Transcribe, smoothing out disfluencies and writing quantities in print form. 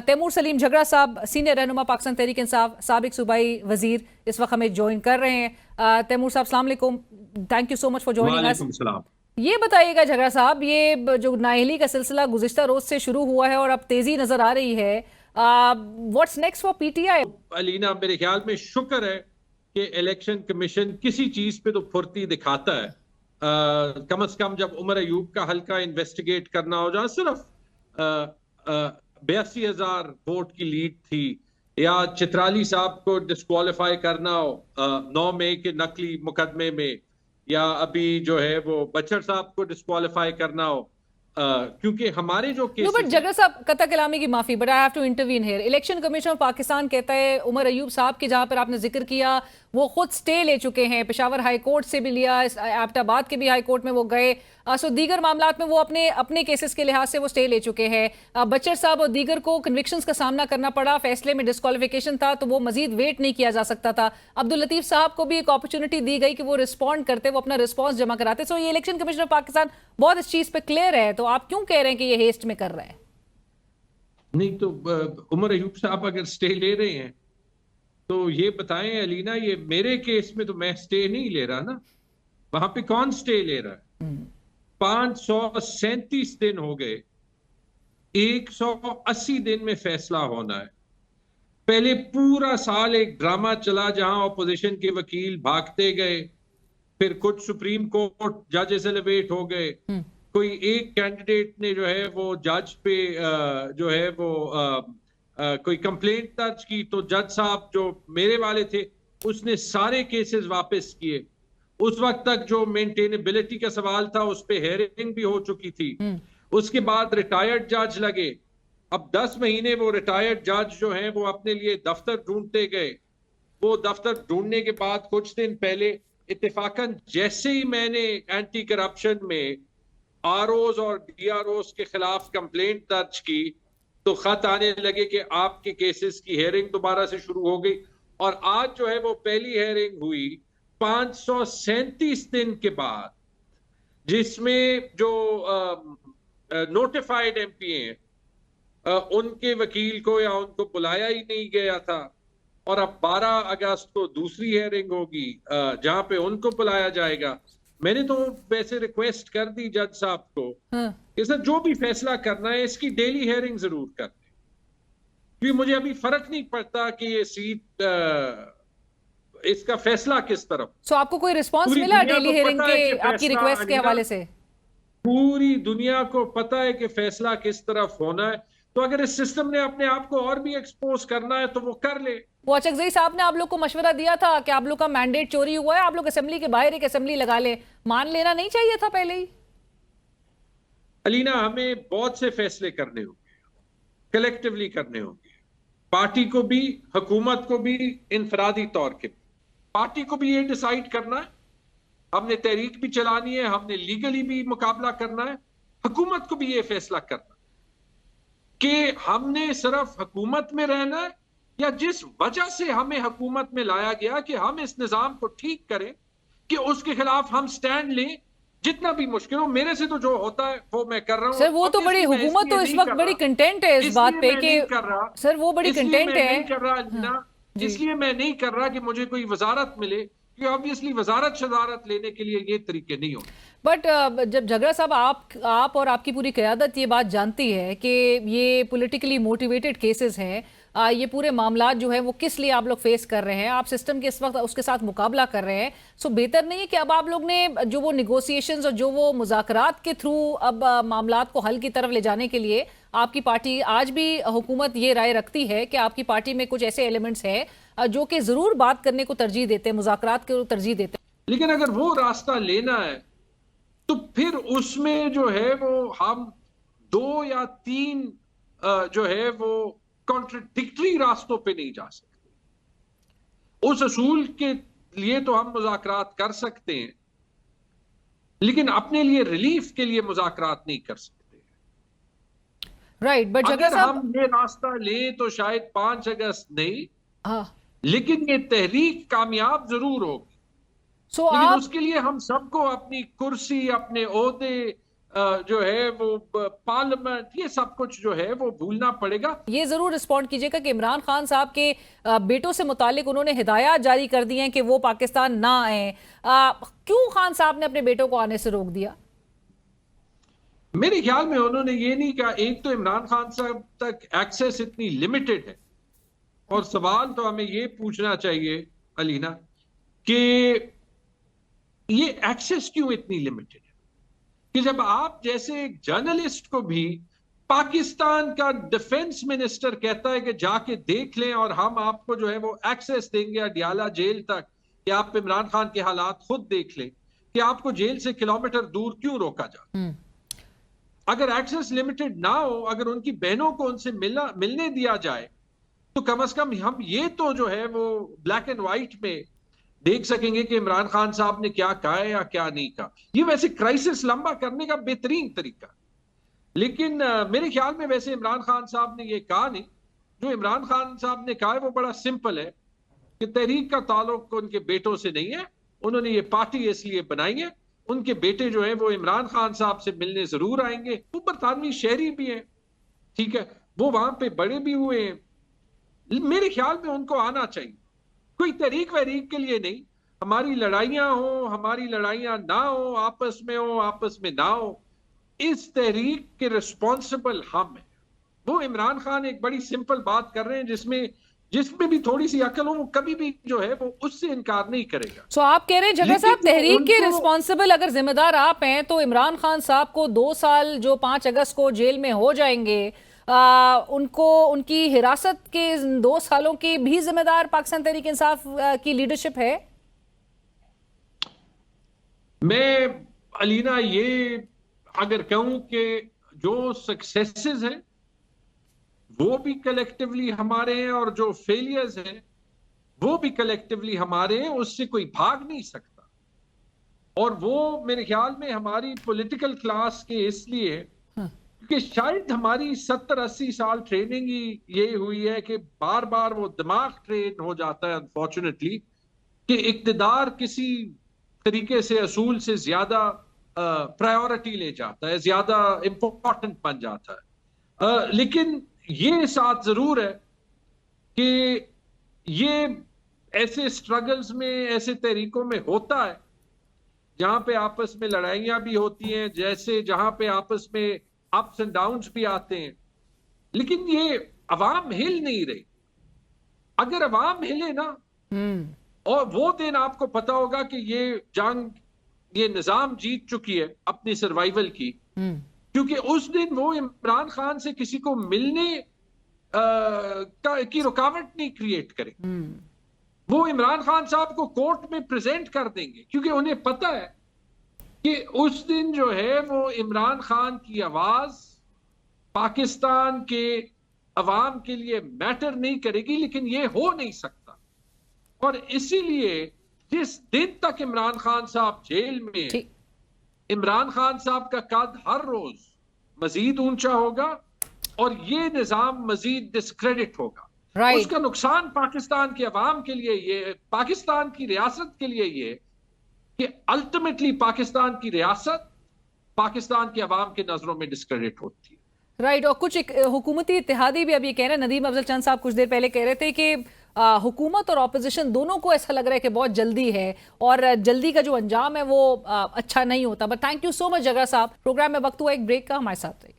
तैमूर सलीम झगड़ा साहब, सीनियर रहनुमा पाकिस्तान तहरीक इंसाफ, साबिक सूबाई वजीर, इस वक्त हमें ज्वाइन कर रहे हैं। तैमूर साहब अस्सलाम वालेकुम, thank you so much for joining us. ये बताइएगा झगड़ा साहब, ये जो नाअहली का सिलसिला गुज़िश्ता रोज से शुरू हुआ है और अब तेजी नजर आ रही है, what's next for PTI? Alina, मेरे ख्याल में शुक्र है कि इलेक्शन कमीशन किसी चीज पे तो फुर्ती दिखाता है। कम से कम जब उमर अयूब का हल्का इन्वेस्टिगेट करना हो, जहाँ सिर्फ 82,000 वोट की लीड थी, या चित्राली साहब को डिस्क्वालीफाई करना हो 9 मई के नकली मुकदमे में, या अभी जो है वो बचर साहब को डिस्क्वालीफाई करना हो, क्योंकि हमारे जो केस बट झगड़ा साहब, कता कलामी की माफी, but I have to intervene here. Election commission of Pakistan कहता है उमर अयूब साहब के, जहां पर आपने जिक्र किया, वो खुद स्टे ले चुके हैं, पेशावर हाई कोर्ट से भी लिया, एबटाबाद के भी हाई कोर्ट में वो गए, सो दीगर मामलात में वो अपने केसेस के लिहाज से वो स्टे ले चुके हैं। बचर साहब और दीगर को कन्विक्शंस का सामना करना पड़ा, फैसले में डिस्क्वालिफिकेशन था, तो वो मजीद वेट नहीं किया जा सकता था। अब्दुल लतीफ साहब को भी एक अपॉर्चुनिटी दी गई कि वो रिस्पॉन्ड करते, वो अपना रिस्पॉन्स जमा कराते। सो ये इलेक्शन कमीशन ऑफ पाकिस्तान बहुत इस चीज पे क्लियर है, तो आप क्यों कह रहे हैं कि ये हेस्ट में कर रहा है? नहीं तो उमर अयूब साहब अगर स्टे ले रहे हैं तो ये बताएं अलीना, ये मेरे केस में तो मैं स्टे नहीं ले रहा ना, वहां पे कौन स्टे ले रहा है? 537 दिन हो गए, 180 दिन में फैसला होना है। पहले पूरा साल एक ड्रामा चला जहां ऑपोजिशन के वकील भागते गए, फिर कुछ सुप्रीम कोर्ट जजेस एलिवेट हो गए, कोई एक कैंडिडेट ने जो है वो जज पे जो है वो कोई कंप्लेंट दर्ज की, तो जज साहब जो मेरे वाले थे उसने सारे केसेस वापस किए। उस वक्त तक जो मेंटेनेबिलिटी का सवाल था उस पे हेयरिंग भी हो चुकी थी। उसके बाद रिटायर्ड जज लगे, अब 10 महीने वो रिटायर्ड जज जो हैं वो अपने लिए दफ्तर ढूंढते गए। वो दफ्तर ढूंढने के बाद कुछ दिन पहले इत्तेफाकन जैसे ही मैंने एंटी करप्शन में आरओज और डीआरओज के खिलाफ कंप्लेंट दर्ज की, तो खत आने लगे कि आपके केसेस की हेयरिंग दोबारा से शुरू हो गई। और आज जो है वो पहली हेयरिंग हुई 537 दिन के बाद, जिसमें जो नोटिफाइड एमपी हैं उनके वकील को या उनको बुलाया ही नहीं गया था। और अब 12 अगस्त को दूसरी हेयरिंग होगी जहां पे उनको बुलाया जाएगा। मैंने तो वैसे रिक्वेस्ट कर दी जज साहब को कि सर जो भी फैसला करना है इसकी डेली हेयरिंग जरूर कर दें, क्योंकि मुझे अभी फर्क नहीं पड़ता कि ये सीट इसका फैसला किस तरफ। सो आपको कोई रिस्पांस मिला डेली हेयरिंग के, आपकी रिक्वेस्ट के हवाले से? पूरी दुनिया को पता है कि फैसला किस तरफ होना है, तो अगर इस सिस्टम ने अपने आप को और भी एक्सपोज करना है तो वो कर ले। वो अचकज़ई साहब ने आप लोग को मशवरा दिया था कि आप लोग का मैंडेट चोरी हुआ है, आप लोग असेंबली के बाहर एक असेंबली लगा ले, मान लेना नहीं चाहिए था पहले ही? अलीना, हमें बहुत से फैसले करने होंगे, कलेक्टिवली करने होंगे, पार्टी को भी, हुकूमत को भी, इनफरादी तौर के। पार्टी को भी ये डिसाइड करना है, हमने तहरीक भी चलानी है, हमने लीगली भी मुकाबला करना है। हुकूमत को भी ये फैसला करना कि हमने सिर्फ हुकूमत में रहना है, या जिस वजह से हमें हुकूमत में लाया गया कि हम इस निजाम को ठीक करें, कि उसके खिलाफ हम स्टैंड लें, जितना भी मुश्किल हो। मेरे से तो जो होता है वो मैं कर रहा हूं। सर वो तो बड़ी हुकूमत तो इस वक्त बड़ी कंटेंट है इस बात पे कि सर वो बड़ी कंटेंट है। कर रहा इसलिए मैं नहीं कर रहा कि मुझे कोई वजारत मिले, कि ऑब्वियसली वजारत शजारत लेने के लिए ये तरीके नहीं होते। बट जब झगड़ा साहब, आप और आपकी पूरी क़यादत ये बात जानती है कि ये पॉलिटिकली मोटिवेटेड केसेस हैं, ये पूरे मामलात जो है वो किस लिए आप लोग फेस कर रहे हैं, आप सिस्टम के इस वक्त उसके साथ मुकाबला कर रहे हैं, सो बेहतर नहीं है कि अब आप लोग ने जो वो निगोसिएशंस और जो वो मुज़ाकरात के थ्रू अब मामलात को हल की तरफ ले जाने के लिए आपकी पार्टी, आज भी हुकूमत ये राय रखती है कि आपकी पार्टी में कुछ ऐसे एलिमेंट्स हैं जो कि ज़रूर बात करने को तरजीह देते हैं, मुज़ाकरात को तरजीह देते हैं, लेकिन अगर वो रास्ता लेना है तो फिर उसमें जो है वो हम 2 या 3 जो है वो कॉन्ट्रडिक्टरी रास्तों पे नहीं जा सकते। उस असूल के लिए तो हम मुज़ाकरात कर सकते हैं, लेकिन अपने लिए रिलीफ के लिए मुज़ाकरात नहीं कर सकते। राइट, बट अगर हम ये रास्ता लें तो शायद 5 अगस्त नहीं, लेकिन ये तहरीक कामयाब जरूर होगी। लेकिन उसके लिए हम सबको अपनी कुर्सी, अपने ओहदे, जो है वो पार्लियामेंट, ये सब कुछ जो है वो भूलना पड़ेगा। ये जरूर रिस्पॉन्ड कीजिएगा कि इमरान खान साहब के बेटों से मुतालिक उन्होंने हिदायत जारी कर दी हैं कि वो पाकिस्तान ना आए। क्यों खान साहब ने अपने बेटों को आने से रोक दिया? मेरे ख्याल में उन्होंने ये नहीं कहा, एक तो इमरान खान साहब तक एक्सेस इतनी लिमिटेड है, और सवाल तो हमें ये पूछना चाहिए अलीना कि ये एक्सेस क्यों इतनी लिमिटेड है, कि जब आप जैसे एक जर्नलिस्ट को भी पाकिस्तान का डिफेंस मिनिस्टर कहता है कि जाके देख लें और हम आपको जो है वो एक्सेस देंगे अडियाला जेल तक, कि आप इमरान खान के हालात खुद देख लें, कि आपको जेल से किलोमीटर दूर क्यों रोका जाए? अगर एक्सेस लिमिटेड ना हो, अगर उनकी बहनों को उनसे मिलने दिया जाए, तो कम से कम हम ये तो जो है वो ब्लैक एंड व्हाइट में देख सकेंगे कि इमरान खान साहब ने क्या कहा है या क्या नहीं कहा। ये वैसे क्राइसिस लंबा करने का बेहतरीन तरीका, लेकिन मेरे ख्याल में वैसे इमरान खान साहब ने ये कहा नहीं। जो इमरान खान साहब ने कहा है वो बड़ा सिंपल है कि तहरीक का ताल्लुक उनके बेटों से नहीं है, उन्होंने ये पार्टी इसलिए बनाई है, उनके बेटे जो है वो इमरान खान साहब से मिलने जरूर आएंगे। वो बरतानवी शहरी भी हैं, ठीक है, वो वहां पे बड़े भी हुए हैं, मेरे ख्याल में उनको आना चाहिए। कोई तहरीक वहरीक के लिए नहीं, हमारी लड़ाइयां हो, हमारी लड़ाइयां ना हो, आपस में हो, आपस में ना हो, इस तहरीक के रिस्पॉन्सिबल हम हैं। वो इमरान खान एक बड़ी सिंपल बात कर रहे हैं जिसमें भी थोड़ी सी अकल हो, वो कभी भी जो है वो उससे इनकार नहीं करेगा। सो आप कह रहे हैं जगह साहब तहरीक के रिस्पॉन्सिबल अगर जिम्मेदार आप हैं, तो इमरान खान साहब को 2 साल जो 5 अगस्त को जेल में हो जाएंगे, उनको उनकी हिरासत के 2 सालों की भी जिम्मेदार पाकिस्तान तहरीक इंसाफ की लीडरशिप है? मैं अलीना ये अगर कहूं कि जो सक्सेसेस हैं वो भी कलेक्टिवली हमारे हैं और जो फेलियर्स हैं वो भी कलेक्टिवली हमारे हैं, उससे कोई भाग नहीं सकता। और वो मेरे ख्याल में हमारी पॉलिटिकल क्लास के इसलिए कि शायद हमारी 70-80 साल ट्रेनिंग ही ये हुई है कि बार बार वो दिमाग ट्रेन हो जाता है अनफॉर्चुनेटली, कि इक्तिदार किसी तरीके से असूल से ज्यादा प्रायोरिटी ले जाता है, ज्यादा इंपॉर्टेंट बन जाता है। लेकिन ये साथ जरूर है कि ये ऐसे स्ट्रगल्स में, ऐसे तरीकों में होता है जहां पे आपस में लड़ाइयां भी होती हैं, जैसे जहां पे आपस में अप्स एंड डाउन्स भी आते हैं, लेकिन ये अवाम हिल नहीं रही। अगर अवाम हिले ना, और वो दिन आपको पता होगा कि ये जंग, ये निजाम जीत चुकी है अपनी सर्वाइवल की, क्योंकि उस दिन वो इमरान खान से किसी को मिलने की रुकावट नहीं क्रिएट करे। वो इमरान खान साहब को कोर्ट में प्रेजेंट कर देंगे, क्योंकि उन्हें पता है कि उस दिन जो है वो इमरान खान की आवाज पाकिस्तान के अवाम के लिए मैटर नहीं करेगी। लेकिन ये हो नहीं सकता, और इसीलिए जिस दिन तक इमरान खान साहब जेल में, इमरान खान साहब का कद हर रोज मजीद ऊंचा होगा और ये निजाम मजीद डिस्क्रेडिट होगा। उसका नुकसान पाकिस्तान के अवाम के लिए ये, पाकिस्तान की रियासत के लिए ये, कि अल्टीमेटली पाकिस्तान की रियासत पाकिस्तान के अवाम के नजरों में डिस्क्रेडिट होती है। राइट। और कुछ एक हुकूमती इत्तेहादी भी अब ये कह रहे हैं, नदीम अफजल चंद साहब कुछ देर पहले कह रहे थे कि हुकूमत और ऑपोजिशन दोनों को ऐसा लग रहा है कि बहुत जल्दी है, और जल्दी का जो अंजाम है वो अच्छा नहीं होता। But thank you so much जगह साहब। प्रोग्राम में वक्त हुआ एक ब्रेक का, हमारे साथ रहिए।